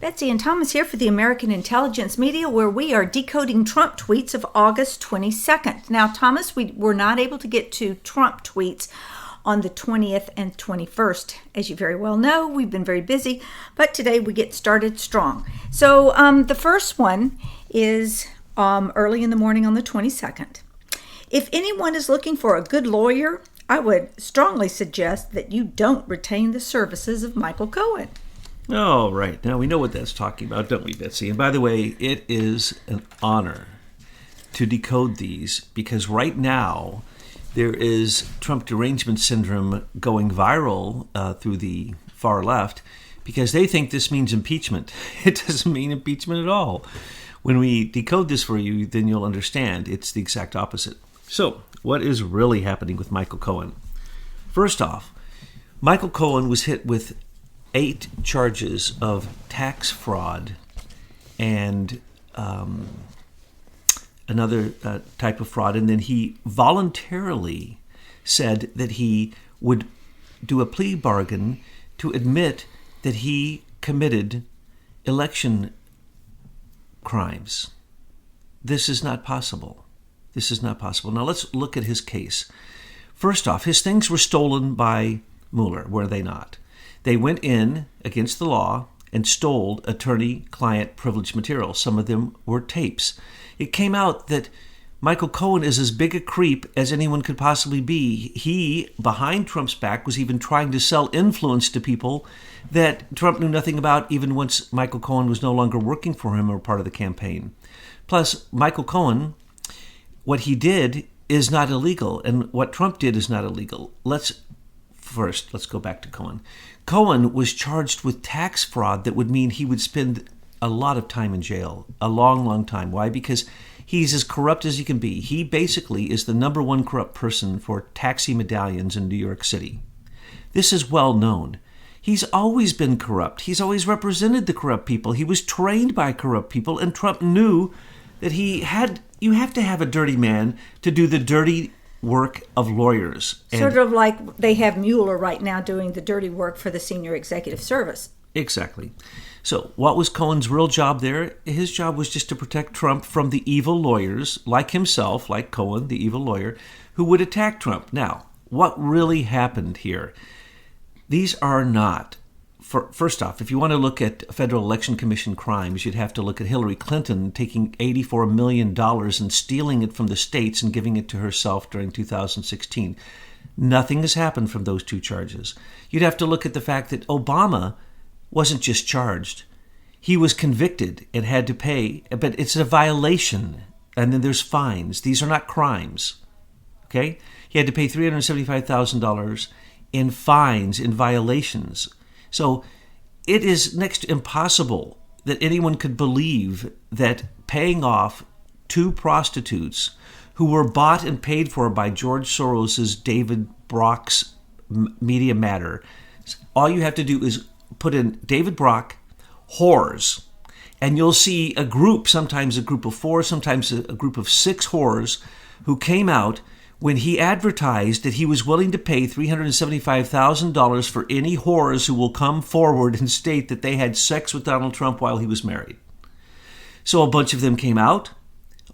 Betsy and Thomas here for the American Intelligence Media, where we are decoding Trump tweets of August 22nd. Now, Thomas, we were not able to get to Trump tweets on the 20th and 21st. As you very well know, we've been very busy, but today we get started strong. So the first one is early in the morning on the 22nd. If anyone is looking for a good lawyer, I would strongly suggest that you don't retain the services of Michael Cohen. Oh, right. Now we know what that's talking about, don't we, Betsy? And by the way, it is an honor to decode these because right now there is Trump derangement syndrome going viral through the far left because they think this means impeachment. It doesn't mean impeachment at all. When we decode this for you, then you'll understand it's the exact opposite. So, what is really happening with Michael Cohen? First off, Michael Cohen was hit with 8 charges of tax fraud and another type of fraud. And then he voluntarily said that he would do a plea bargain to admit that he committed election crimes. This is not possible. This is not possible. Now let's look at his case. First off, his things were stolen by Mueller, were they not? They went in against the law and stole attorney-client privilege material. Some of them were tapes. It came out that Michael Cohen is as big a creep as anyone could possibly be. He, behind Trump's back, was even trying to sell influence to people that Trump knew nothing about, even once Michael Cohen was no longer working for him or part of the campaign. Plus, Michael Cohen, what he did is not illegal, and what Trump did is not illegal. Let's go back to Cohen. Cohen was charged with tax fraud that would mean he would spend a lot of time in jail, a long, long time. Why? Because he's as corrupt as he can be. He basically is the number one corrupt person for taxi medallions in New York City. This is well known. He's always been corrupt. He's always represented the corrupt people. He was trained by corrupt people, and Trump knew that you have to have a dirty man to do the dirty work of lawyers. Sort of like they have Mueller right now doing the dirty work for the senior executive service. Exactly. So what was Cohen's real job there? His job was just to protect Trump from the evil lawyers, like himself, like Cohen, the evil lawyer, who would attack Trump. Now, what really happened here? These are not... First off, if you want to look at Federal Election Commission crimes, you'd have to look at Hillary Clinton taking $84 million and stealing it from the states and giving it to herself during 2016. Nothing has happened from those 2 charges. You'd have to look at the fact that Obama wasn't just charged. He was convicted and had to pay, but it's a violation, and then there's fines. These are not crimes, okay? He had to pay $375,000 in fines, in violations. So it is next to impossible that anyone could believe that paying off 2 prostitutes who were bought and paid for by George Soros's David Brock's Media Matter, all you have to do is put in David Brock, whores, and you'll see a group, sometimes a group of 4, sometimes a group of 6 whores who came out when he advertised that he was willing to pay $375,000 for any whores who will come forward and state that they had sex with Donald Trump while he was married. So a bunch of them came out.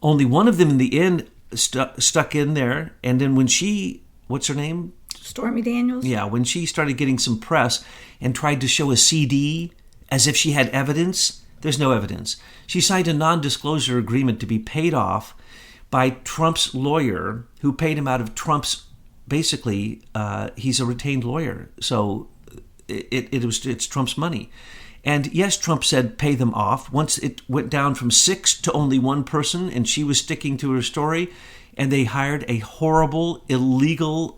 Only one of them in the end stuck in there. And then when she, what's her name? Stormy Daniels? Yeah, when she started getting some press and tried to show a CD as if she had evidence, there's no evidence. She signed a non-disclosure agreement to be paid off by Trump's lawyer, who paid him out of Trump's, basically, he's a retained lawyer. So it's Trump's money. And yes, Trump said pay them off. Once it went down from 6 to only 1 person, and she was sticking to her story, and they hired a horrible, illegal,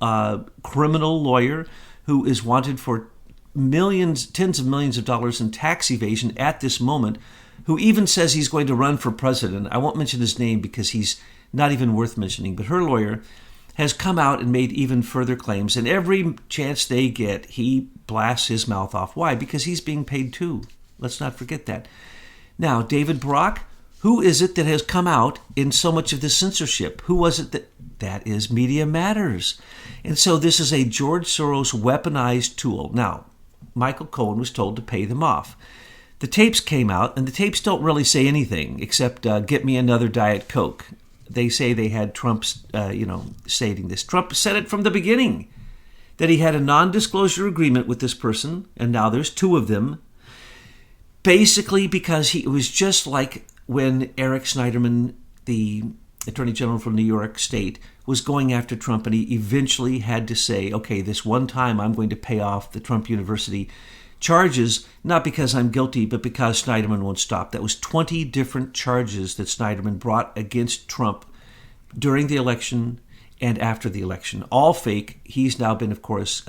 criminal lawyer who is wanted for millions, tens of millions of dollars in tax evasion at this moment, who even says he's going to run for president. I won't mention his name because he's not even worth mentioning, but her lawyer has come out and made even further claims, and every chance they get, he blasts his mouth off. Why? Because he's being paid too. Let's not forget that. Now, David Brock, who is it that has come out in so much of the censorship? Who was it that is Media Matters? And so this is a George Soros weaponized tool. Now, Michael Cohen was told to pay them off. the tapes came out, and the tapes don't really say anything except get me another Diet Coke. They say they had Trump, stating this. Trump said it from the beginning, that he had a non-disclosure agreement with this person, and now there's two of them, basically because it was just like when Eric Schneiderman, the Attorney General from New York State, was going after Trump, and he eventually had to say, okay, this one time I'm going to pay off the Trump University charges, not because I'm guilty, but because Schneiderman won't stop. That was 20 different charges that Schneiderman brought against Trump during the election and after the election. All fake. He's now been, of course,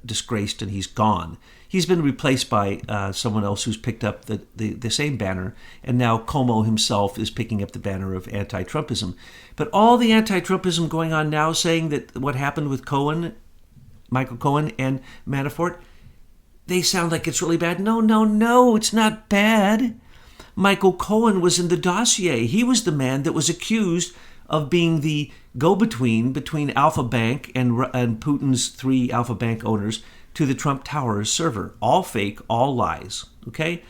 disgraced, and he's gone. He's been replaced by someone else who's picked up the same banner, and now Cuomo himself is picking up the banner of anti-Trumpism. But all the anti-Trumpism going on now, saying that what happened with Cohen, Michael Cohen, and Manafort, they sound like it's really bad. No, it's not bad. Michael Cohen was in the dossier. He was the man that was accused of being the go-between between Alpha Bank and Putin's 3 Alpha Bank owners to the Trump Towers server. All fake, all lies. Okay?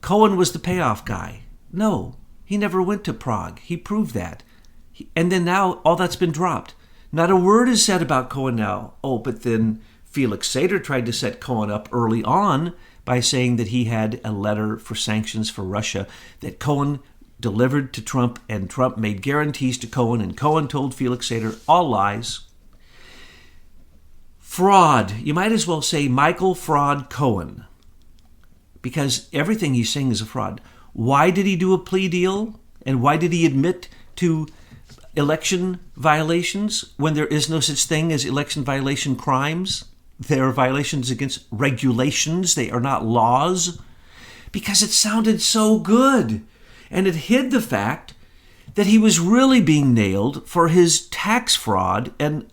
Cohen was the payoff guy. No, he never went to Prague. He proved that. And then now all that's been dropped. Not a word is said about Cohen now. Oh, but then Felix Sater tried to set Cohen up early on by saying that he had a letter for sanctions for Russia that Cohen delivered to Trump, and Trump made guarantees to Cohen, and Cohen told Felix Sater, all lies. Fraud. You might as well say Michael Fraud Cohen, because everything he's saying is a fraud. Why did he do a plea deal? And why did he admit to election violations when there is no such thing as election violation crimes? They are violations against regulations. They are not laws. Because it sounded so good. And it hid the fact that he was really being nailed for his tax fraud and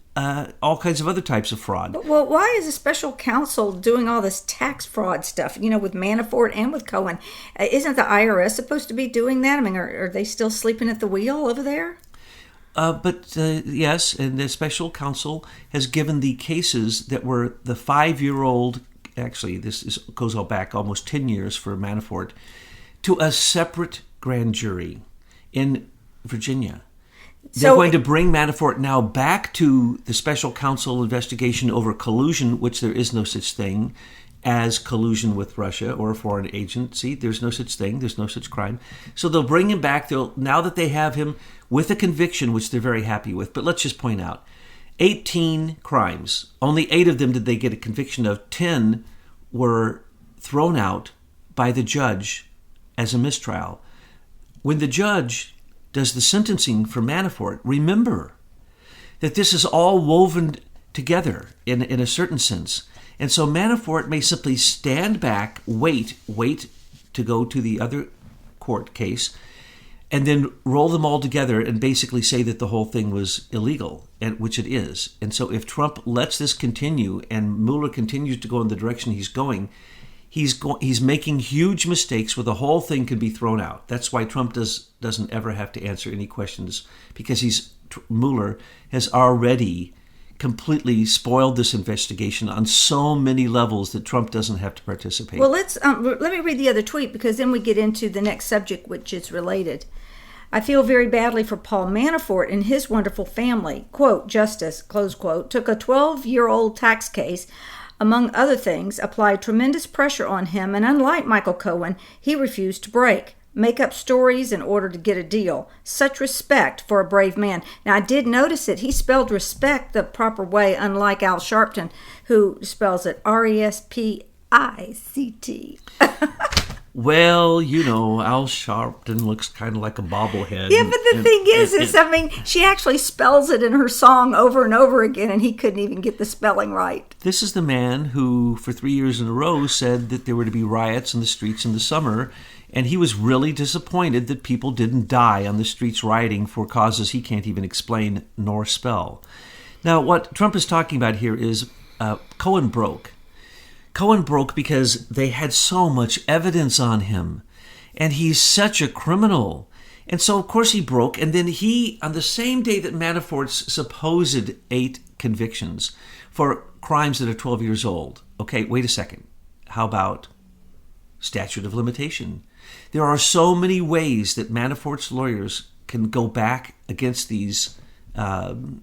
all kinds of other types of fraud. Well, why is a special counsel doing all this tax fraud stuff, with Manafort and with Cohen? Isn't the IRS supposed to be doing that? I mean, are they still sleeping at the wheel over there? Yes, and the special counsel has given the cases that were the 5-year-old, actually goes all back almost 10 years for Manafort, to a separate grand jury in Virginia. They're going to bring Manafort now back to the special counsel investigation over collusion, which there is no such thing as collusion with Russia or a foreign agency. There's no such thing. There's no such crime. So they'll bring him back. Now that they have him with a conviction, which they're very happy with. But let's just point out, 18 crimes. Only 8 of them did they get a conviction of. 10 were thrown out by the judge as a mistrial. When the judge does the sentencing for Manafort, remember that this is all woven together in a certain sense. And so Manafort may simply stand back, wait to go to the other court case, and then roll them all together and basically say that the whole thing was illegal, and which it is. And so if Trump lets this continue and Mueller continues to go in the direction he's going, he's making huge mistakes where the whole thing could be thrown out. That's why Trump doesn't ever have to answer any questions, because Mueller has already completely spoiled this investigation on so many levels that Trump doesn't have to participate. Well, let me read the other tweet, because then we get into the next subject, which is related. I feel very badly for Paul Manafort and his wonderful family. Quote, justice, close quote, took a 12-year-old tax case, among other things, applied tremendous pressure on him, and unlike Michael Cohen, he refused to break. Make up stories in order to get a deal. Such respect for a brave man. Now, I did notice it. He spelled respect the proper way, unlike Al Sharpton, who spells it Respict. Well, Al Sharpton looks kind of like a bobblehead. Yeah, but the thing is, she actually spells it in her song over and over again, and he couldn't even get the spelling right. This is the man who, for 3 years in a row, said that there were to be riots in the streets in the summer, and he was really disappointed that people didn't die on the streets rioting for causes he can't even explain nor spell. Now, what Trump is talking about here is Cohen broke. Cohen broke because they had so much evidence on him, and he's such a criminal. And so, of course, he broke, and then he, on the same day that Manafort's supposed 8 convictions for crimes that are 12 years old, okay, wait a second, how about statute of limitation. There are so many ways that Manafort's lawyers can go back against these the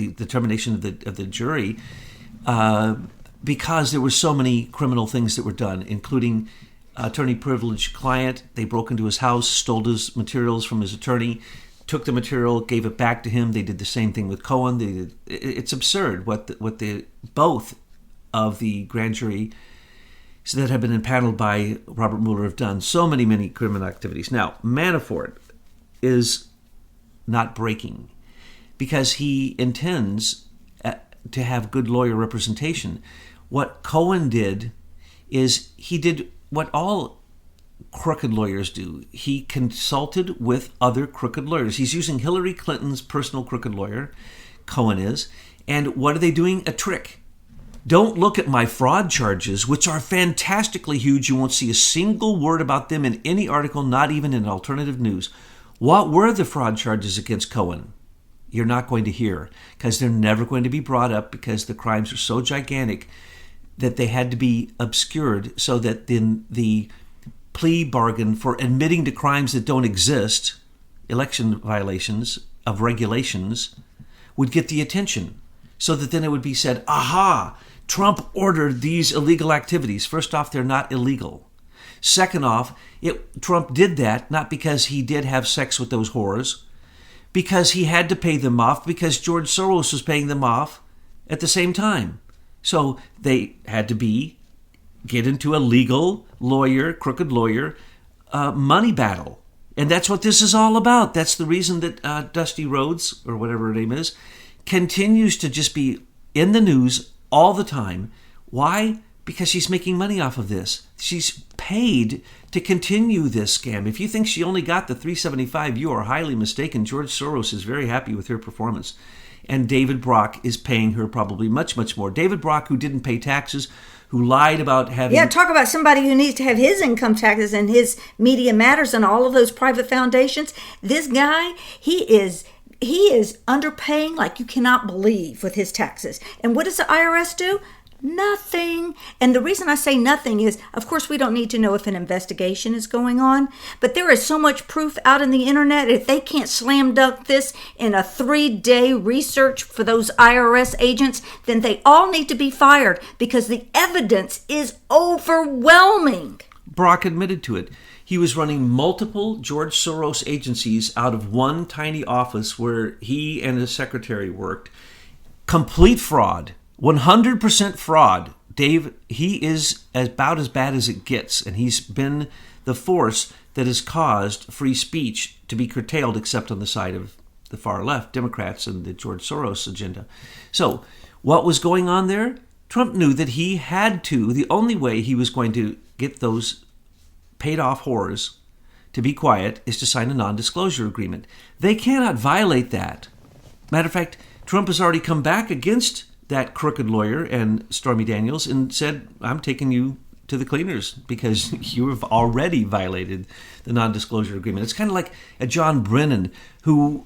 determination of the jury because there were so many criminal things that were done, including attorney privilege client. They broke into his house, stole his materials from his attorney, took the material, gave it back to him. They did the same thing with Cohen. It's absurd what both of the grand jury that have been impaneled by Robert Mueller have done. So many criminal activities. Now, Manafort is not breaking because he intends to have good lawyer representation. What Cohen did is he did what all crooked lawyers do. He consulted with other crooked lawyers. He's using Hillary Clinton's personal crooked lawyer, Cohen is. And what are they doing? A trick. Don't look at my fraud charges, which are fantastically huge. You won't see a single word about them in any article, not even in alternative news. What were the fraud charges against Cohen? You're not going to hear, because they're never going to be brought up, because the crimes are so gigantic that they had to be obscured so that then the plea bargain for admitting to crimes that don't exist, election violations of regulations, would get the attention. So that then it would be said, aha, Trump ordered these illegal activities. First off, they're not illegal. Second off, Trump did that not because he did have sex with those whores, because he had to pay them off, because George Soros was paying them off at the same time. So they had to get into a legal lawyer, crooked lawyer, money battle. And that's what this is all about. That's the reason that Dusty Rhodes, or whatever her name is, continues to just be in the news all the time. Why? Because she's making money off of this. She's paid to continue this scam. If you think she only got the $375, you are highly mistaken. George Soros is very happy with her performance. And David Brock is paying her probably much, much more. David Brock, who didn't pay taxes, who lied about having... Yeah, talk about somebody who needs to have his income taxes and his Media Matters and all of those private foundations. This guy, he is underpaying like you cannot believe with his taxes. And what does the IRS do? Nothing. And the reason I say nothing is, of course, we don't need to know if an investigation is going on, but there is so much proof out in the internet. If they can't slam dunk this in a 3-day research for those IRS agents, then they all need to be fired because the evidence is overwhelming. Brock admitted to it. He was running multiple George Soros agencies out of one tiny office where he and his secretary worked. Complete fraud. 100% fraud. Dave, he is about as bad as it gets, and he's been the force that has caused free speech to be curtailed, except on the side of the far left, Democrats and the George Soros agenda. So what was going on there? Trump knew that he had to, the only way he was going to get those paid-off whores to be quiet is to sign a non-disclosure agreement. They cannot violate that. Matter of fact, Trump has already come back against that crooked lawyer and Stormy Daniels and said, I'm taking you to the cleaners because you have already violated the non-disclosure agreement. It's kind of like a John Brennan who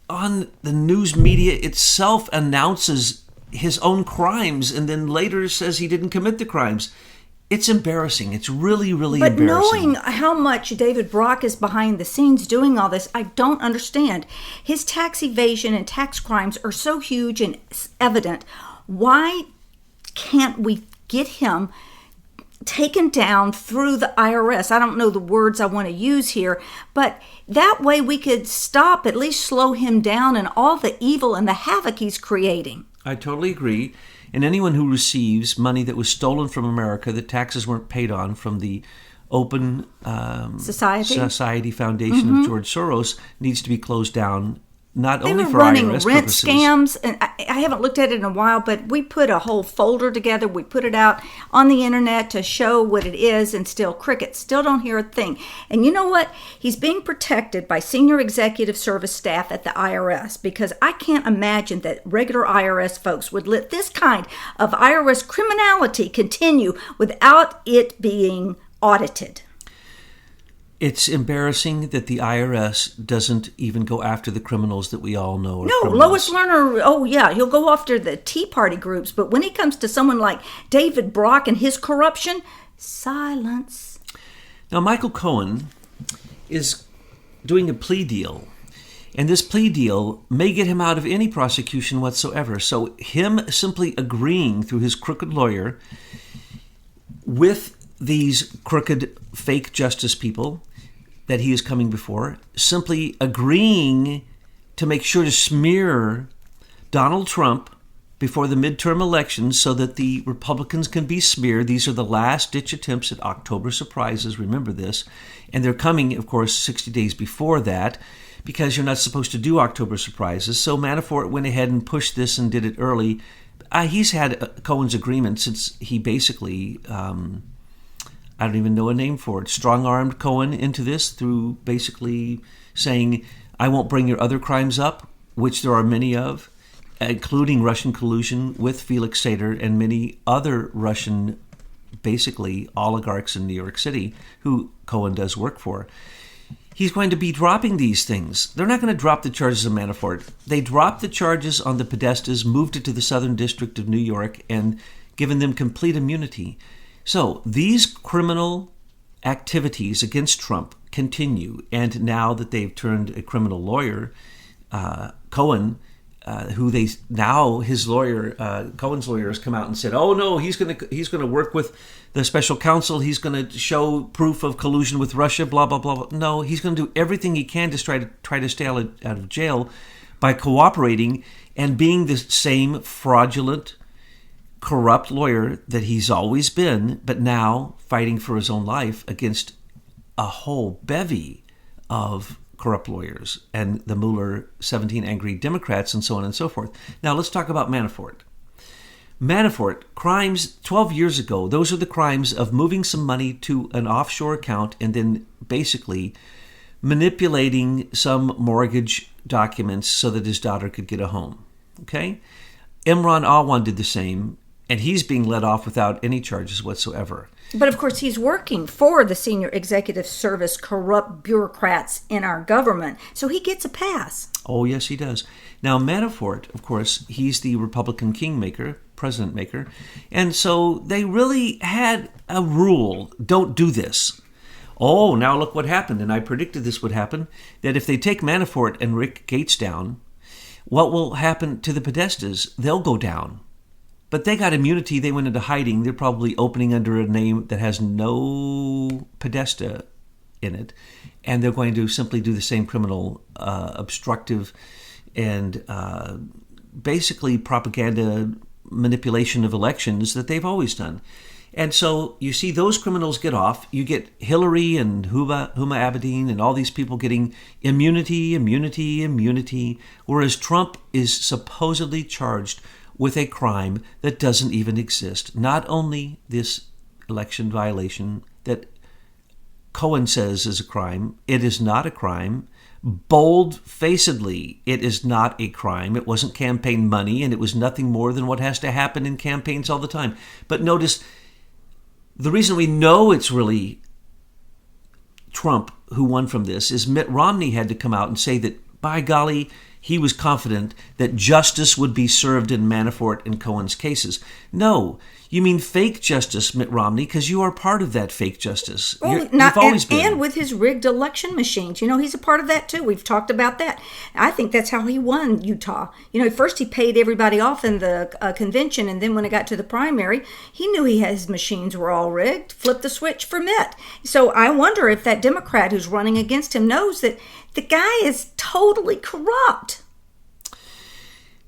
on the news media itself announces his own crimes and then later says he didn't commit the crimes. It's embarrassing. It's really, really embarrassing. But knowing how much David Brock is behind the scenes doing all this, I don't understand. His tax evasion and tax crimes are so huge and evident. Why can't we get him taken down through the IRS? I don't know the words I want to use here, but that way we could stop, at least slow him down and all the evil and the havoc he's creating. I totally agree. And anyone who receives money that was stolen from America that taxes weren't paid on from the Open Society Foundation of George Soros needs to be closed down, not only for IRS purposes. They were running rent scams, and I haven't looked at it in a while, but we put a whole folder together. We put it out on the internet to show what it is, and still crickets. Still don't hear a thing. And you know what? He's being protected by senior executive service staff at the IRS because I can't imagine that regular IRS folks would let this kind of IRS criminality continue without it being audited. It's embarrassing that the IRS doesn't even go after the criminals that we all know are No, criminals. Lois Lerner, oh yeah, he'll go after the Tea Party groups, but when it comes to someone like David Brock and his corruption, silence. Now, Michael Cohen is doing a plea deal, and this plea deal may get him out of any prosecution whatsoever. So him simply agreeing through his crooked lawyer with these crooked fake justice people that he is coming before, simply agreeing to make sure to smear Donald Trump before the midterm elections so that the Republicans can be smeared. These are the last-ditch attempts at October surprises, remember this. And they're coming, of course, 60 days before that, because you're not supposed to do October surprises. So Manafort went ahead and pushed this and did it early. He's had Cohen's agreement since he basically... I don't even know a name for it, strong-armed Cohen into this through basically saying, I won't bring your other crimes up, which there are many of, including Russian collusion with Felix Sater and many other Russian, basically, oligarchs in New York City who Cohen does work for. He's going to be dropping these things. They're not going to drop the charges of Manafort. They dropped the charges on the Podestas, moved it to the Southern District of New York, and given them complete immunity. So these criminal activities against Trump continue, and now that they've turned a criminal lawyer, Cohen, Cohen's lawyer has come out and said, "Oh no, he's going to work with the special counsel. He's going to show proof of collusion with Russia. Blah blah blah." No, he's going to do everything he can to try to stay out of jail by cooperating and being the same fraudulent, corrupt lawyer that he's always been, but now fighting for his own life against a whole bevy of corrupt lawyers and the Mueller 17 angry Democrats and so on and so forth. Now let's talk about Manafort. Manafort, crimes 12 years ago, those are the crimes of moving some money to an offshore account and then basically manipulating some mortgage documents so that his daughter could get a home. Okay? Imran Awan did the same, and he's being let off without any charges whatsoever. But of course, he's working for the senior executive service corrupt bureaucrats in our government, so he gets a pass. Oh, yes, he does. Now, Manafort, of course, he's the Republican kingmaker, president maker, and so they really had a rule, don't do this. Oh, now look what happened, and I predicted this would happen, that if they take Manafort and Rick Gates down, what will happen to the Podestas? They'll go down. But they got immunity. They went into hiding. They're probably opening under a name that has no Podesta in it. And they're going to simply do the same criminal, obstructive, and basically propaganda manipulation of elections that they've always done. And so you see those criminals get off. You get Hillary and Huma Abedin and all these people getting immunity, whereas Trump is supposedly charged with a crime that doesn't even exist. Not only this election violation that Cohen says is a crime, it is not a crime. Bold-facedly, it is not a crime. It wasn't campaign money, and it was nothing more than what has to happen in campaigns all the time. But notice, the reason we know it's really Trump who won from this is Mitt Romney had to come out and say that, by golly, he was confident that justice would be served in Manafort and Cohen's cases. No, you mean fake justice, Mitt Romney, because you are part of that fake justice. Well, You've always been. And with his rigged election machines. He's a part of that too. We've talked about that. I think that's how he won Utah. First he paid everybody off in the convention, and then when it got to the primary, he knew his machines were all rigged, flipped the switch for Mitt. So I wonder if that Democrat who's running against him knows that the guy is totally corrupt.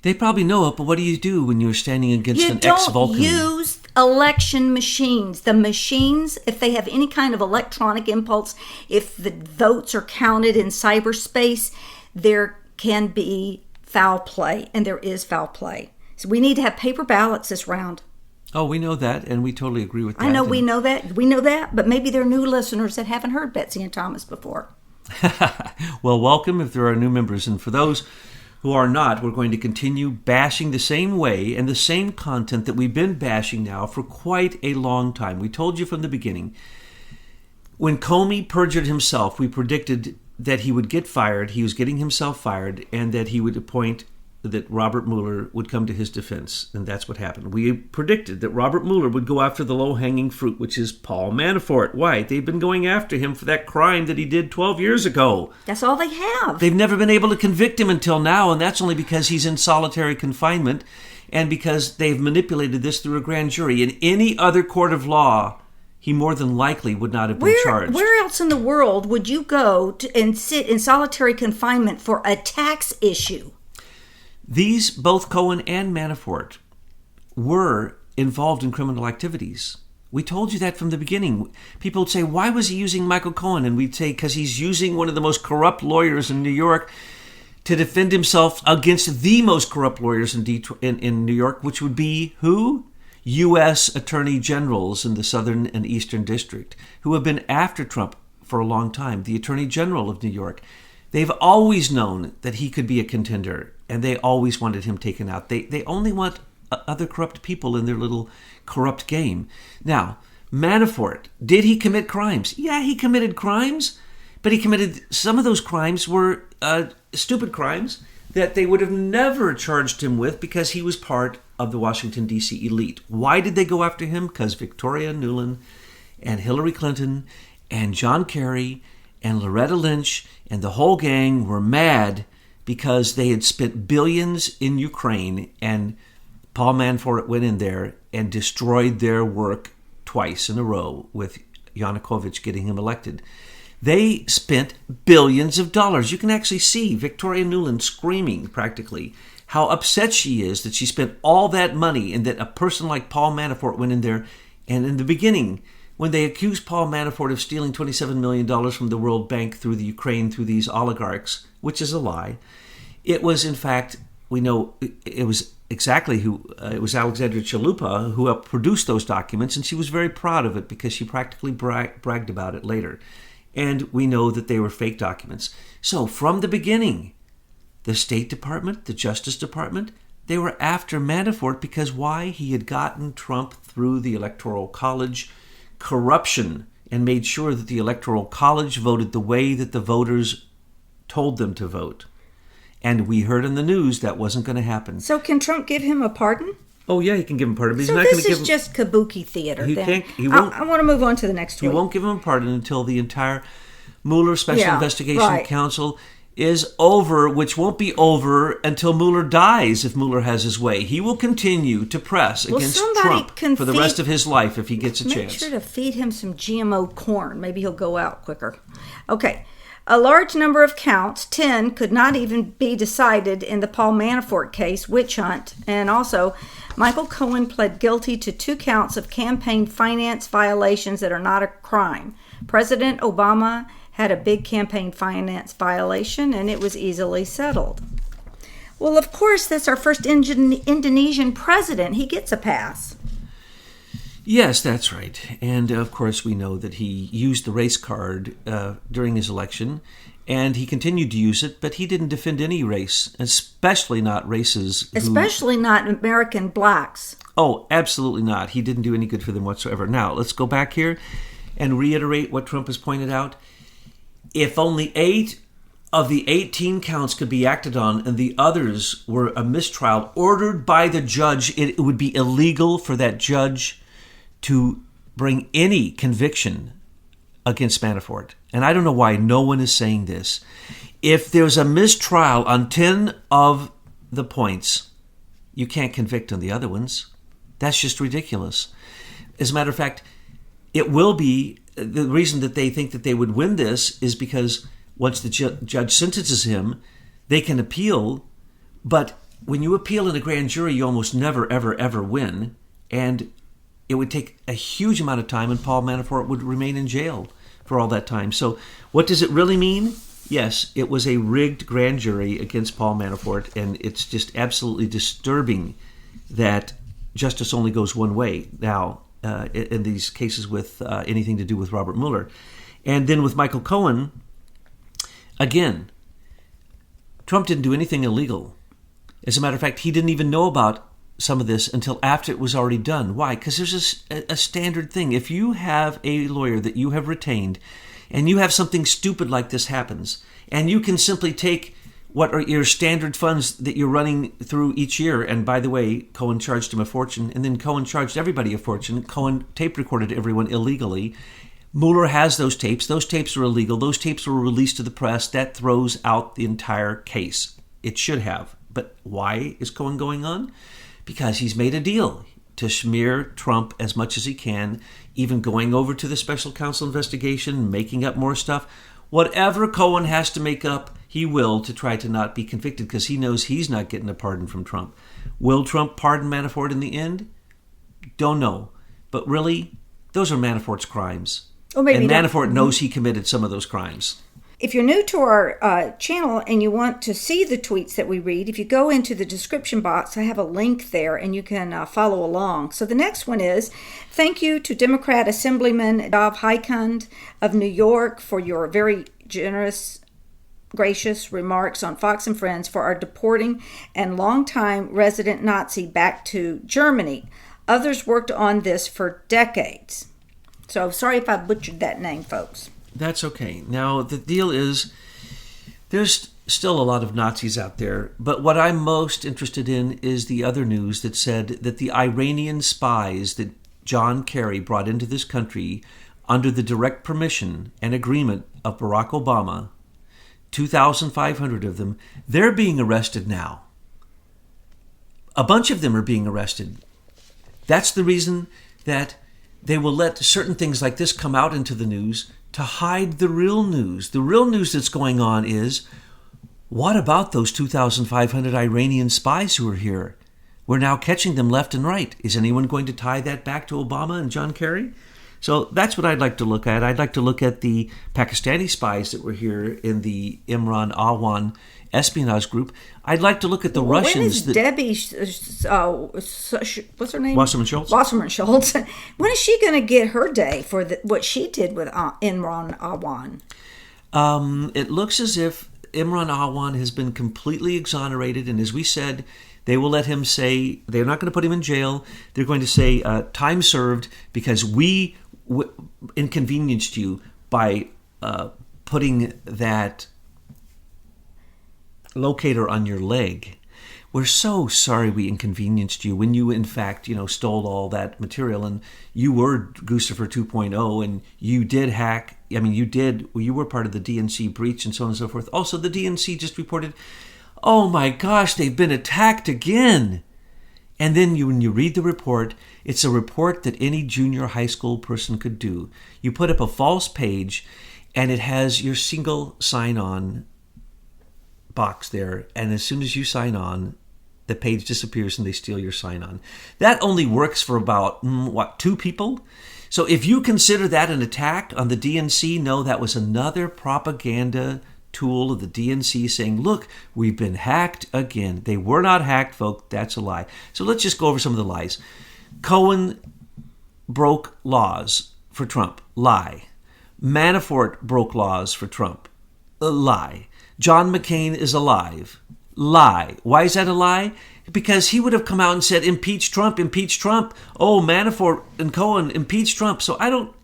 They probably know it, but what do you do when you're standing against an ex-Vulcan? You don't use election machines. The machines, if they have any kind of electronic impulse, if the votes are counted in cyberspace, there can be foul play, and there is foul play. So we need to have paper ballots this round. Oh, we know that, and we totally agree with that. I know we know that. We know that, but maybe there are new listeners that haven't heard Betsy and Thomas before. Well, welcome if there are new members, and for those who are not, we're going to continue bashing the same way and the same content that we've been bashing now for quite a long time. We told you from the beginning, When Comey perjured himself, we predicted that he would get fired. He was getting himself fired, and that he would appoint that Robert Mueller would come to his defense. And that's what happened. We predicted that Robert Mueller would go after the low-hanging fruit, which is Paul Manafort. Why? They've been going after him for that crime that he did 12 years ago. That's all they have. They've never been able to convict him until now, and that's only because he's in solitary confinement and because they've manipulated this through a grand jury. In any other court of law, he more than likely would not have been charged. Where else in the world would you go and sit in solitary confinement for a tax issue? These, both Cohen and Manafort, were involved in criminal activities. We told you that from the beginning. People would say, why was he using Michael Cohen? And we'd say, because he's using one of the most corrupt lawyers in New York to defend himself against the most corrupt lawyers in New York, which would be who? U.S. Attorney Generals in the Southern and Eastern District, who have been after Trump for a long time. The Attorney General of New York. They've always known that he could be a contender, and they always wanted him taken out. They only want other corrupt people in their little corrupt game. Now, Manafort, did he commit crimes? Yeah, he committed crimes, but some of those crimes were stupid crimes that they would have never charged him with because he was part of the Washington, D.C. elite. Why did they go after him? Because Victoria Nuland and Hillary Clinton and John Kerry and Loretta Lynch and the whole gang were mad because they had spent billions in Ukraine, and Paul Manafort went in there and destroyed their work twice in a row with Yanukovych getting him elected. They spent billions of dollars. You can actually see Victoria Nuland screaming practically how upset she is that she spent all that money and that a person like Paul Manafort went in there. And in the beginning, when they accused Paul Manafort of stealing $27 million from the World Bank through the Ukraine, through these oligarchs, which is a lie, it was, in fact, we know it was exactly it was Alexandra Chalupa who helped produce those documents, and she was very proud of it because she practically bragged about it later. And we know that they were fake documents. So from the beginning, the State Department, the Justice Department, they were after Manafort because why? He had gotten Trump through the Electoral College corruption and made sure that the Electoral College voted the way that the voters told them to vote. And we heard in the news that wasn't going to happen. So can Trump give him a pardon? Oh, yeah, he can give him a pardon. But so he's not this is just kabuki theater. He then. can't. He won't. I want to move on to the next tweet. He won't give him a pardon until the entire Mueller Special Investigation Council is over, which won't be over until Mueller dies if Mueller has his way. He will continue to press against Trump for the rest of his life if he gets a chance. Make sure to feed him some GMO corn. Maybe he'll go out quicker. Okay. A large number of counts, 10, could not even be decided in the Paul Manafort case, witch hunt. And also, Michael Cohen pled guilty to 2 counts of campaign finance violations that are not a crime. President Obama had a big campaign finance violation, and it was easily settled. Well, of course, that's our first Indonesian president. He gets a pass. Yes, that's right. And, of course, we know that he used the race card during his election, and he continued to use it, but he didn't defend any race, especially not races. Especially not American blacks. Oh, absolutely not. He didn't do any good for them whatsoever. Now, let's go back here and reiterate what Trump has pointed out. If only 8 of the 18 counts could be acted on and the others were a mistrial ordered by the judge, it would be illegal for that judge to bring any conviction against Manafort. And I don't know why no one is saying this. If there's a mistrial on 10 of the points, you can't convict on the other ones. That's just ridiculous. As a matter of fact, it will be, the reason that they think that they would win this is because once the judge sentences him, they can appeal. But when you appeal in a grand jury, you almost never, ever, ever win. And it would take a huge amount of time, and Paul Manafort would remain in jail for all that time. So what does it really mean? Yes, it was a rigged grand jury against Paul Manafort, and it's just absolutely disturbing that justice only goes one way now in these cases with anything to do with Robert Mueller. And then with Michael Cohen, again, Trump didn't do anything illegal. As a matter of fact, he didn't even know about some of this until after it was already done. Why? Because there's a standard thing. If you have a lawyer that you have retained and you have something stupid like this happens, and you can simply take what are your standard funds that you're running through each year, and by the way, Cohen charged him a fortune, and then Cohen charged everybody a fortune. Cohen tape recorded everyone illegally. Mueller has those tapes. Those tapes are illegal. Those tapes were released to the press. That throws out the entire case. It should have. But why is Cohen going on? Because he's made a deal to smear Trump as much as he can, even going over to the special counsel investigation, making up more stuff. Whatever Cohen has to make up, he will, to try to not be convicted, because he knows he's not getting a pardon from Trump. Will Trump pardon Manafort in the end? Don't know. But really, those are Manafort's crimes. Or maybe and Manafort knows he committed some of those crimes. If you're new to our channel and you want to see the tweets that we read, if you go into the description box, I have a link there and you can follow along. So the next one is, thank you to Democrat Assemblyman Dov Hykund of New York for your very gracious remarks on Fox and Friends for our deporting and longtime resident Nazi back to Germany. Others worked on this for decades. So sorry if I butchered that name, folks. That's okay. Now, the deal is, there's still a lot of Nazis out there, but what I'm most interested in is the other news that said that the Iranian spies that John Kerry brought into this country under the direct permission and agreement of Barack Obama, 2,500 of them, they're being arrested now. A bunch of them are being arrested. That's the reason that they will let certain things like this come out into the news to hide the real news. The real news that's going on is, what about those 2,500 Iranian spies who are here? We're now catching them left and right. Is anyone going to tie that back to Obama and John Kerry? So that's what I'd like to look at. I'd like to look at the Pakistani spies that were here in the Imran Awan espionage group. I'd like to look at the Russians. When is Debbie, what's her name? Wasserman Schultz. Wasserman Schultz. When is she going to get her day for what she did with Imran Awan? It looks as if Imran Awan has been completely exonerated, and as we said, they will let him say, they're not going to put him in jail. They're going to say, time served, because we inconvenienced you by putting that locator on your leg. We're so sorry we inconvenienced you when you, in fact, stole all that material, and you were Guccifer 2.0, and you did hack. I mean, you were part of the DNC breach and so on and so forth. Also, the DNC just reported, oh my gosh, they've been attacked again. And then when you read the report, it's a report that any junior high school person could do. You put up a false page, and it has your single sign-on box there, and as soon as you sign on, the page disappears and they steal your sign-on. That only works for about, 2 people? So if you consider that an attack on the DNC, no, that was another propaganda tool of the DNC saying, look, we've been hacked again. They were not hacked, folks. That's a lie. So let's just go over some of the lies. Cohen broke laws for Trump. Lie. Manafort broke laws for Trump. A lie. John McCain is alive. Lie. Why is that a lie? Because he would have come out and said, impeach Trump, impeach Trump. Oh, Manafort and Cohen, impeach Trump. So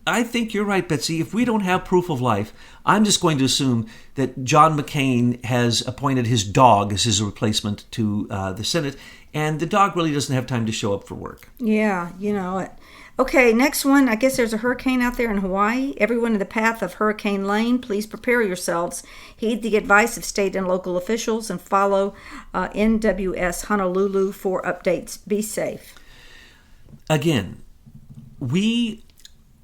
I think you're right, Betsy. If we don't have proof of life, I'm just going to assume that John McCain has appointed his dog as his replacement to the Senate, and the dog really doesn't have time to show up for work. Yeah, it. Okay, next one. I guess there's a hurricane out there in Hawaii. Everyone in the path of Hurricane Lane, please prepare yourselves. Heed the advice of state and local officials and follow NWS Honolulu for updates. Be safe. Again, we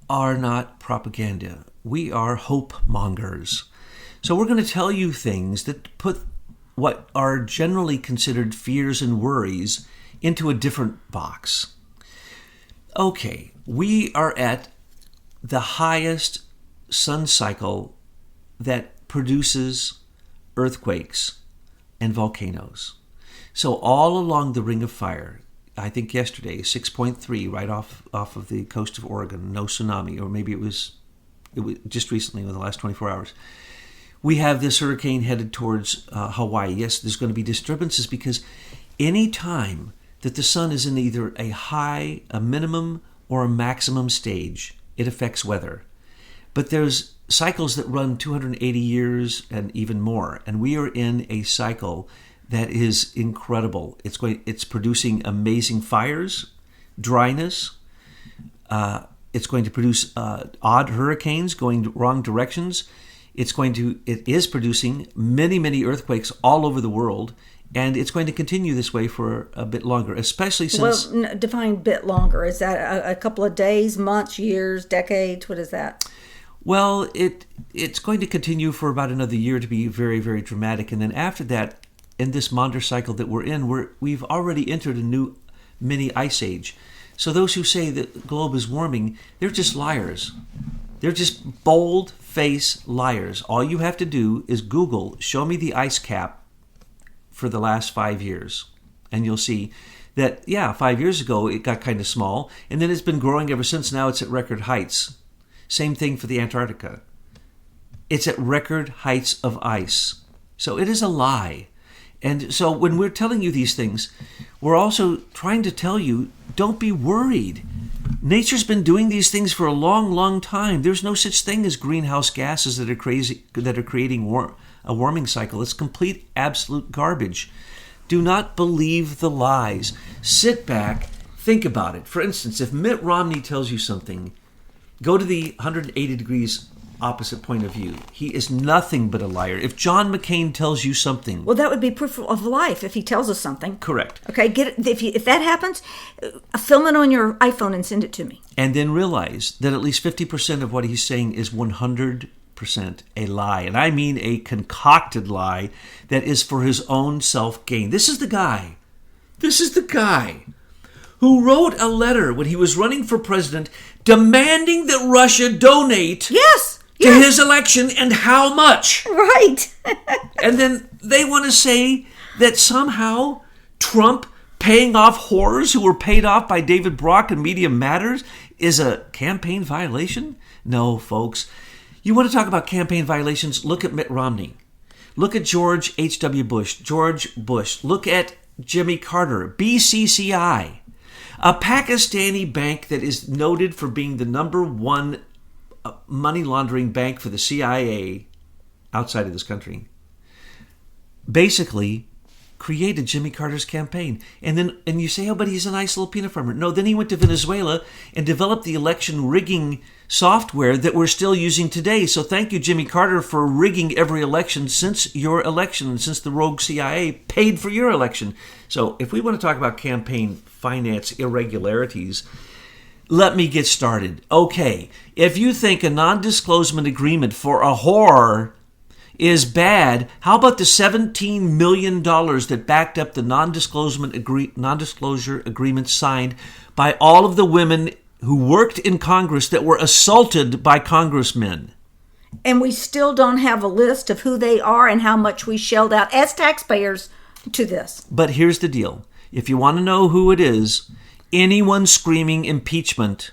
are not propaganda. We are hope mongers. So we're going to tell you things that put what are generally considered fears and worries into a different box. Okay, we are at the highest sun cycle that produces earthquakes and volcanoes. So all along the Ring of Fire, I think yesterday, 6.3 right off of the coast of Oregon, no tsunami, or maybe it was just recently in the last 24 hours. We have this hurricane headed towards Hawaii. Yes, there's going to be disturbances because any time that the sun is in either a minimum, or a maximum stage. It affects weather. But there's cycles that run 280 years and even more, and we are in a cycle that is incredible. It's producing amazing fires, dryness. It's going to produce odd hurricanes going wrong directions. It is producing many, many earthquakes all over the world, and it's going to continue this way for a bit longer, especially since... Well, define bit longer. Is that a couple of days, months, years, decades? What is that? Well, it's going to continue for about another year to be very, very dramatic. And then after that, in this Maunder cycle that we're in, we've already entered a new mini ice age. So those who say that the globe is warming, they're just liars. They're just bold-faced liars. All you have to do is Google, show me the ice cap for the last 5 years. And you'll see that, 5 years ago it got kind of small, and then it's been growing ever since. Now it's at record heights. Same thing for the Antarctica. It's at record heights of ice. So it is a lie. And so when we're telling you these things, we're also trying to tell you, don't be worried. Nature's been doing these things for a long, long time. There's no such thing as greenhouse gases that are creating a warming cycle. It's complete, absolute garbage. Do not believe the lies. Sit back, think about it. For instance, if Mitt Romney tells you something, go to the 180 degrees opposite point of view. He is nothing but a liar. If John McCain tells you something... Well, that would be proof of life if he tells us something. Correct. Okay, if that happens, film it on your iPhone and send it to me. And then realize that at least 50% of what he's saying is 100% a lie. And I mean a concocted lie that is for his own self-gain. This is the guy who wrote a letter when he was running for president demanding that Russia donate to his election, and how much. Right. And then they want to say that somehow Trump paying off whores who were paid off by David Brock and Media Matters is a campaign violation? No, folks. You want to talk about campaign violations? Look at Mitt Romney. Look at George H.W. Bush. George Bush. Look at Jimmy Carter. BCCI. A Pakistani bank that is noted for being the number one money laundering bank for the CIA outside of this country, basically created Jimmy Carter's campaign. And you say, oh, but he's a nice little peanut farmer. No, then he went to Venezuela and developed the election rigging software that we're still using today. So thank you, Jimmy Carter, for rigging every election since your election and since the rogue CIA paid for your election. So if we want to talk about campaign finance irregularities, let me get started. Okay, if you think a non-disclosure agreement for a whore is bad, how about the $17 million that backed up the non-disclosure agreement signed by all of the women who worked in Congress that were assaulted by congressmen? And we still don't have a list of who they are and how much we shelled out as taxpayers to this. But here's the deal. If you want to know who it is, anyone screaming impeachment,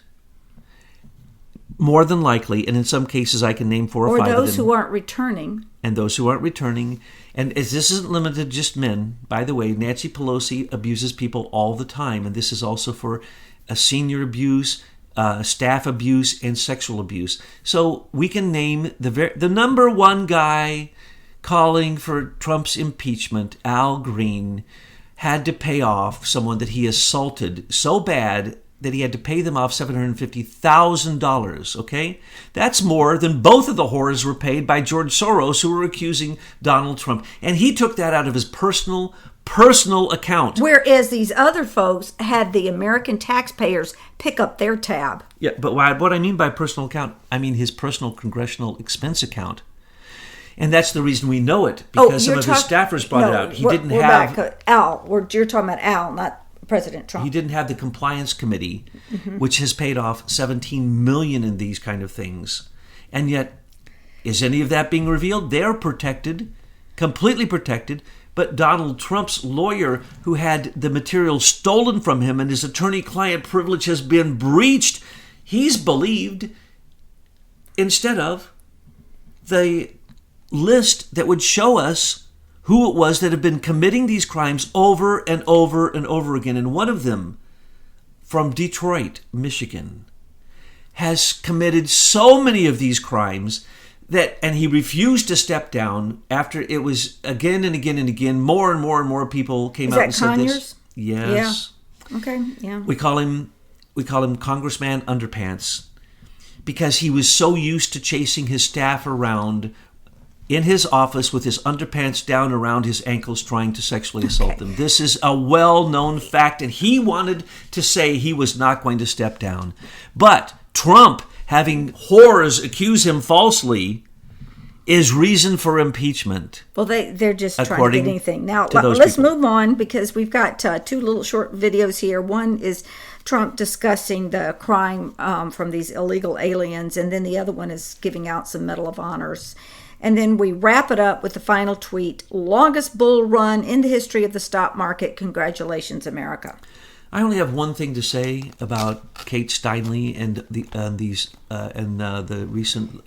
more than likely, and in some cases I can name 4 or 5 of them. Or those who aren't returning. And those who aren't returning. And as this isn't limited to just men, by the way, Nancy Pelosi abuses people all the time. And this is also for senior abuse, staff abuse, and sexual abuse. So we can name the number one guy calling for Trump's impeachment, Al Green, had to pay off someone that he assaulted so bad that he had to pay them off $750,000, okay? That's more than both of the whores were paid by George Soros, who were accusing Donald Trump. And he took that out of his personal account. Whereas these other folks had the American taxpayers pick up their tab. Yeah, but what I mean by personal account, I mean his personal congressional expense account. And that's the reason we know it, because some of his staffers brought it out. You're talking about Al, not President Trump. He didn't have the compliance committee, which has paid off $17 million in these kind of things. And yet, is any of that being revealed? They're protected, completely protected. But Donald Trump's lawyer, who had the material stolen from him and his attorney-client privilege has been breached, he's believed, instead of the list that would show us who it was that had been committing these crimes over and over and over again. And one of them, from Detroit, Michigan, has committed so many of these crimes and he refused to step down after it was again and again and again. More and more and more people came out and said this. Yes. Yeah. Okay. Yeah. We call him Congressman Underpants because he was so used to chasing his staff around in his office with his underpants down around his ankles trying to sexually assault them. This is a well-known fact, and he wanted to say he was not going to step down. But Trump, having whores accuse him falsely, is reason for impeachment. Well, they're just trying to get anything. Now, let's move on because we've got two little short videos here. One is Trump discussing the crime from these illegal aliens, and then the other one is giving out some Medal of Honors. And then we wrap it up with the final tweet: longest bull run in the history of the stock market. Congratulations, America. I only have one thing to say about Kate Steinle and the recent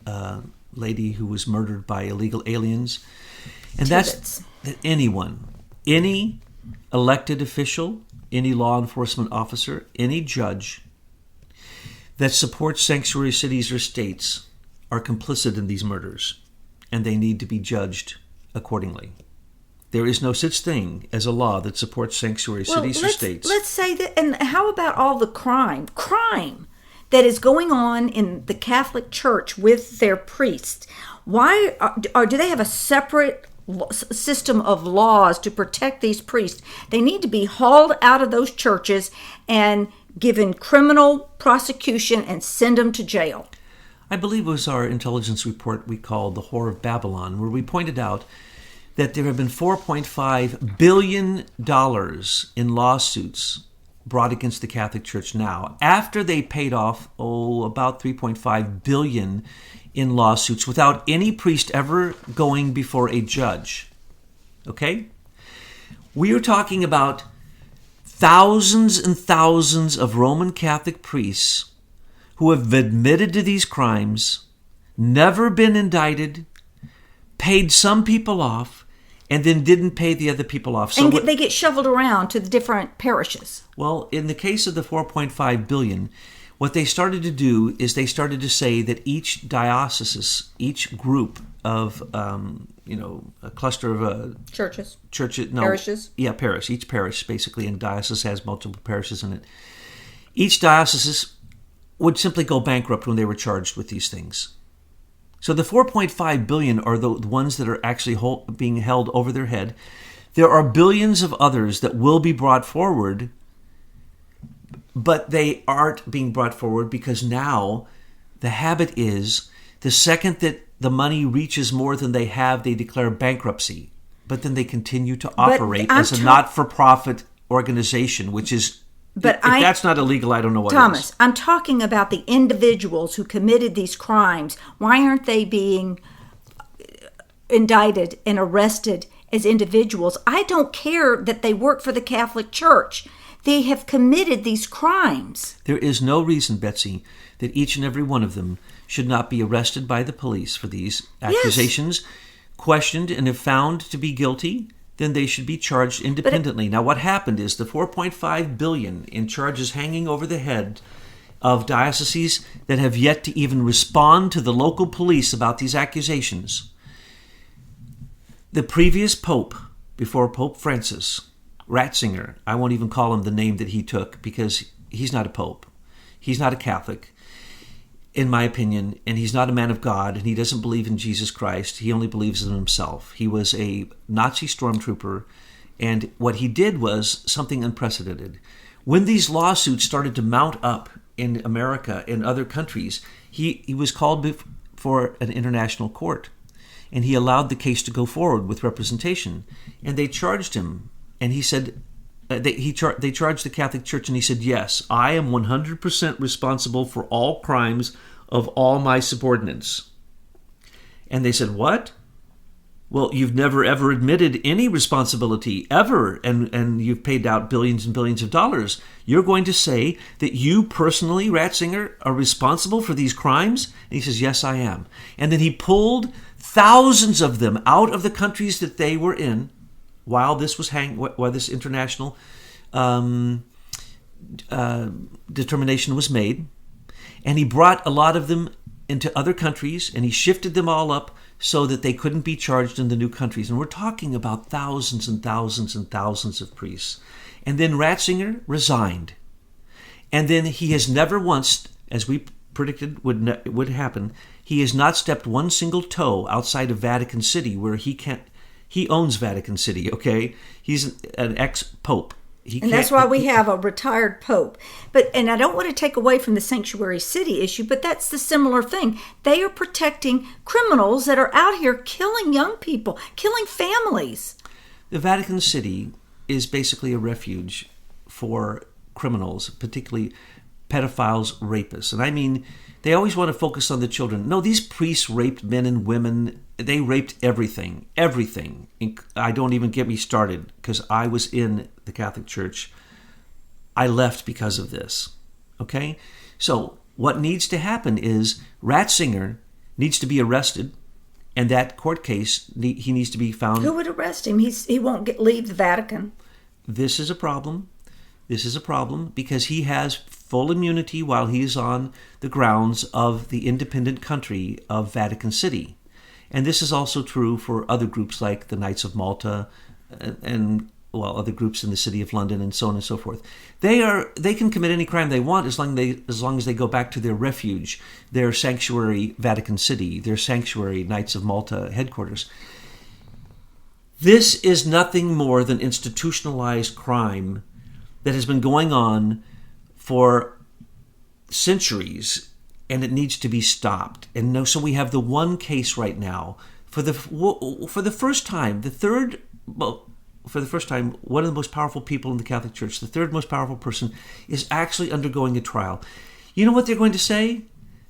lady who was murdered by illegal aliens. And that's that any elected official, any law enforcement officer, any judge that supports sanctuary cities or states are complicit in these murders, and they need to be judged accordingly. There is no such thing as a law that supports sanctuary cities or states. Let's say that. And how about all the crime that is going on in the Catholic Church with their priests? Why do they have a separate system of laws to protect these priests? They need to be hauled out of those churches and given criminal prosecution and send them to jail. I believe it was our intelligence report we called The Whore of Babylon, where we pointed out that there have been $4.5 billion in lawsuits brought against the Catholic Church now, after they paid off, about $3.5 billion in lawsuits without any priest ever going before a judge. Okay? We are talking about thousands and thousands of Roman Catholic priests who have admitted to these crimes, never been indicted, paid some people off, and then didn't pay the other people off. So they get shoveled around to the different parishes. Well, in the case of the $4.5 billion, what they started to do is they started to say that each diocese, each group of, a cluster of parishes. Yeah, parish. Each parish, basically, and diocese has multiple parishes in it. Each diocese would simply go bankrupt when they were charged with these things. So the $4.5 billion are the ones that are actually being held over their head. There are billions of others that will be brought forward, but they aren't being brought forward because now the habit is the second that the money reaches more than they have, they declare bankruptcy. But then they continue to operate as a not-for-profit organization, which is... But if that's not illegal, I don't know what Thomas, is. I'm talking about the individuals who committed these crimes. Why aren't they being indicted and arrested as individuals? I don't care that they work for the Catholic Church. They have committed these crimes. There is no reason, Betsy, that each and every one of them should not be arrested by the police for these accusations, questioned, and if found to be guilty, then they should be charged independently. Now, what happened is the $4.5 billion in charges hanging over the head of dioceses that have yet to even respond to the local police about these accusations. The previous pope, before Pope Francis, Ratzinger, I won't even call him the name that he took because he's not a pope. He's not a Catholic, in my opinion, and he's not a man of God, and he doesn't believe in Jesus Christ. He only believes in himself. He was a Nazi stormtrooper, and what he did was something unprecedented. When these lawsuits started to mount up in America and other countries, he was called before an international court, and he allowed the case to go forward with representation, and they charged him, and he said... They charged the Catholic Church, and he said, yes, I am 100% responsible for all crimes of all my subordinates. And they said, what? Well, you've never ever admitted any responsibility ever, and you've paid out billions and billions of dollars. You're going to say that you personally, Ratzinger, are responsible for these crimes? And he says, yes, I am. And then he pulled thousands of them out of the countries that they were in while this was while this international determination was made. And he brought a lot of them into other countries, and he shifted them all up so that they couldn't be charged in the new countries. And we're talking about thousands and thousands and thousands of priests. And then Ratzinger resigned. And then he has never once, as we predicted would happen, he has not stepped one single toe outside of Vatican City, where he owns Vatican City, okay? He's an ex-pope. And that's why we have a retired pope. And I don't want to take away from the sanctuary city issue, but that's the similar thing. They are protecting criminals that are out here killing young people, killing families. The Vatican City is basically a refuge for criminals, particularly pedophiles, rapists. And I mean, they always want to focus on the children. No, these priests raped men and women. They raped everything. I don't even get me started, because I was in the Catholic Church. I left because of this. Okay? So what needs to happen is Ratzinger needs to be arrested, and that court case, he needs to be found. Who would arrest him? He won't leave the Vatican. This is a problem. This is a problem because he has full immunity while he's on the grounds of the independent country of Vatican City. And this is also true for other groups like the Knights of Malta and other groups in the City of London and so on and so forth. They can commit any crime they want as long as they go back to their refuge, their sanctuary Vatican City, their sanctuary Knights of Malta headquarters. This is nothing more than institutionalized crime that has been going on for centuries, and it needs to be stopped. And so we have the one case right now for the first time, for the first time, one of the most powerful people in the Catholic Church, the third most powerful person, is actually undergoing a trial. You know what they're going to say?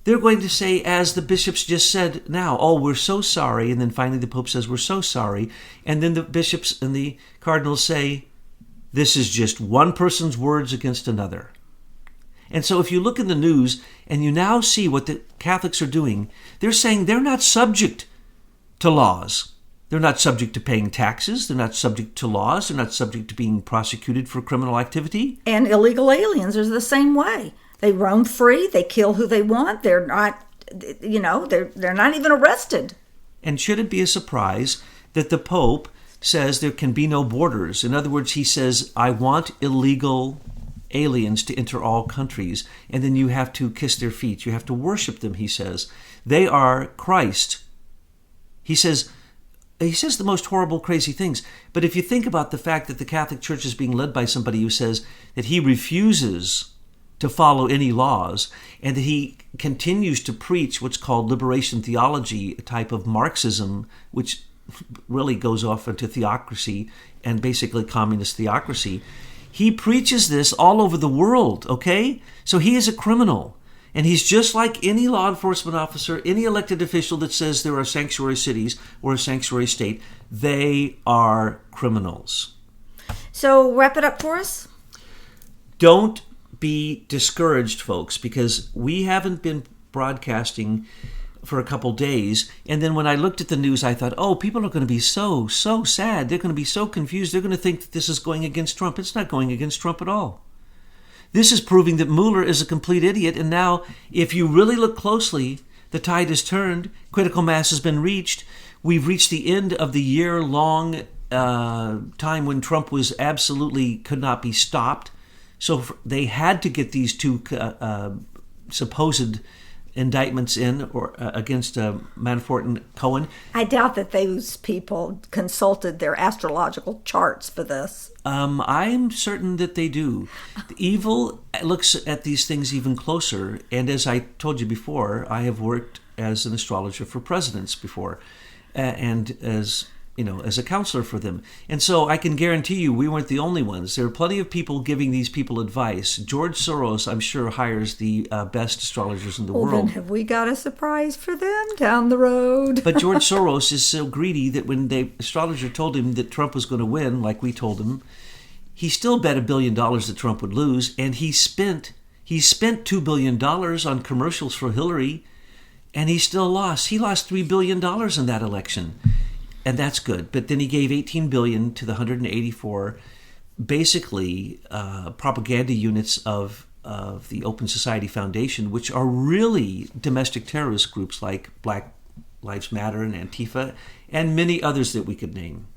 They're going to say, as the bishops just said now, oh, we're so sorry. And then finally the Pope says, we're so sorry. And then the bishops and the cardinals say, this is just one person's words against another. And so if you look in the news and you now see what the Catholics are doing, they're saying they're not subject to laws. They're not subject to paying taxes. They're not subject to laws. They're not subject to being prosecuted for criminal activity. And illegal aliens are the same way. They roam free. They kill who they want. They're not, they're not even arrested. And should it be a surprise that the Pope says there can be no borders? In other words, he says, I want illegal aliens to enter all countries, and then you have to kiss their feet. You have to worship them, he says. They are Christ. He says the most horrible, crazy things. But if you think about the fact that the Catholic Church is being led by somebody who says that he refuses to follow any laws, and that he continues to preach what's called liberation theology, a type of Marxism, which really goes off into theocracy and basically communist theocracy. He preaches this all over the world, okay? So he is a criminal. And he's just like any law enforcement officer, any elected official that says there are sanctuary cities or a sanctuary state. They are criminals. So wrap it up for us. Don't be discouraged, folks, because we haven't been broadcasting for a couple days. And then when I looked at the news, I thought, oh, people are going to be so sad. They're going to be so confused. They're going to think that this is going against Trump. It's not going against Trump at all. This is proving that Mueller is a complete idiot. And now, if you really look closely, the tide has turned. Critical mass has been reached. We've reached the end of the year-long time when Trump was absolutely could not be stopped. So they had to get these two supposed indictments in or against Manafort and Cohen. I doubt that those people consulted their astrological charts for this. I'm certain that they do. The evil looks at these things even closer. And as I told you before, I have worked as an astrologer for presidents before. And as as a counselor for them. And so I can guarantee you we weren't the only ones. There are plenty of people giving these people advice. George Soros, I'm sure, hires the best astrologers in the Well, world. then have we got a surprise for them down the road? But George Soros is so greedy that when the astrologer told him that Trump was going to win, like we told him, he still bet $1 billion that Trump would lose, and he spent $2 billion on commercials for Hillary, and he still lost. He lost $3 billion in that election, and that's good. But then he gave $18 billion to the 184, basically propaganda units of the Open Society Foundation, which are really domestic terrorist groups like Black Lives Matter and Antifa, and many others that we could name.